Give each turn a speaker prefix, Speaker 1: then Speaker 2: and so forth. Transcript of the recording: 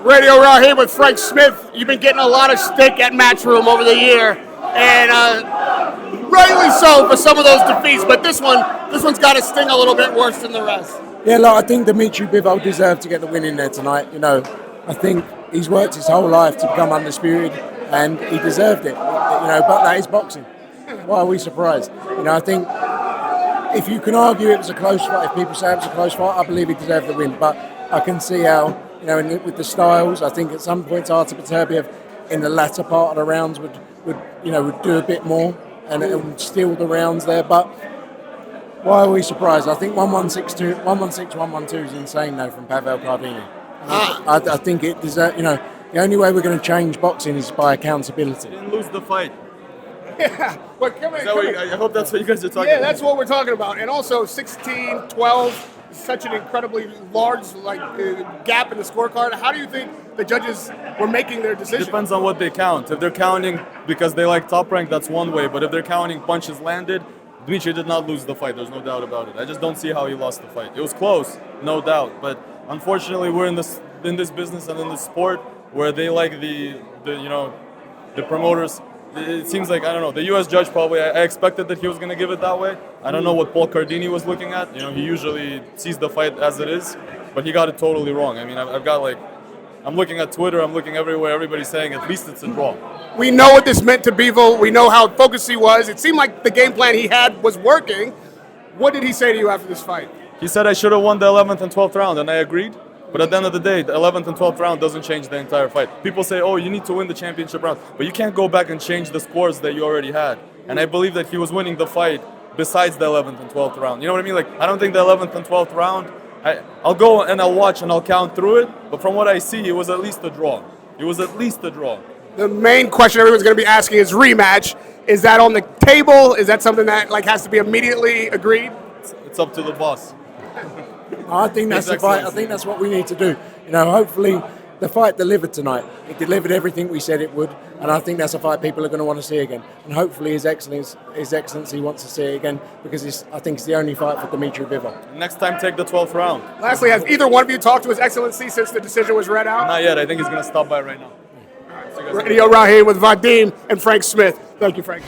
Speaker 1: Radio Raw with Frank Smith. You've been getting a lot of stick at Matchroom over the year, and rightly so for some of those defeats. But this one's got to sting a little bit worse than the rest.
Speaker 2: Yeah, look, I think Dimitri Bivol deserved to get the win in there tonight. You know, I think he's worked his whole life to become undisputed, and he deserved it. But that is boxing. Why are we surprised? I think if you can argue it was a close fight, if people say it was a close fight, I believe he deserved the win. But I can see how, with the styles, I think at some points Artur Beterbiev in the latter part of the rounds would do a bit more and steal the rounds there. But why are we surprised? I think 116, 112 is insane though from Pavel Cardini. I think it deserves. The only way we're going to change boxing is by accountability.
Speaker 3: He didn't lose the fight.
Speaker 1: Yeah, but
Speaker 3: I hope that's what you guys are talking about.
Speaker 1: Yeah, that's what we're talking about. And also 16, 12 is such an incredibly large gap in the scorecard. How do you think the judges were making their decision?
Speaker 3: Depends on what they count. If they're counting because they like Top Rank, that's one way. But if they're counting punches landed, Dmitry did not lose the fight. There's no doubt about it. I just don't see how he lost the fight. It was close, no doubt. But unfortunately, we're in this business and in this sport where they like the promoters. It seems like, I don't know, the U.S. judge probably, I expected that he was going to give it that way. I don't know what Paul Cardini was looking at. He usually sees the fight as it is, but he got it totally wrong. I mean, I'm looking at Twitter, I'm looking everywhere, everybody's saying at least it's a draw.
Speaker 1: We know what this meant to Bivol. We know how focused he was. It seemed like the game plan he had was working. What did he say to you after this fight?
Speaker 3: He said I should have won the 11th and 12th round, and I agreed. But at the end of the day, the 11th and 12th round doesn't change the entire fight. People say, oh, you need to win the championship round. But you can't go back and change the scores that you already had. And I believe that he was winning the fight besides the 11th and 12th round. You know what I mean? Like, I don't think the 11th and 12th round, I'll go and I'll watch and I'll count through it. But from what I see, it was at least a draw. It was at least a draw.
Speaker 1: The main question everyone's going to be asking is rematch. Is that on the table? Is that something that has to be immediately agreed?
Speaker 3: It's up to the boss.
Speaker 2: I think that's the fight. I think that's what we need to do. Hopefully the fight delivered tonight. It delivered everything we said it would, and I think that's a fight people are going to want to see again. And hopefully His Excellency wants to see it again because I think it's the only fight for Dimitri Bivol.
Speaker 3: Next time, take the 12th round.
Speaker 1: Lastly, has either one of you talked to His Excellency since the decision was read out?
Speaker 3: Not yet. I think he's going to stop by right now.
Speaker 1: Radio Raw with Vadim and Frank Smith. Thank you, Frank.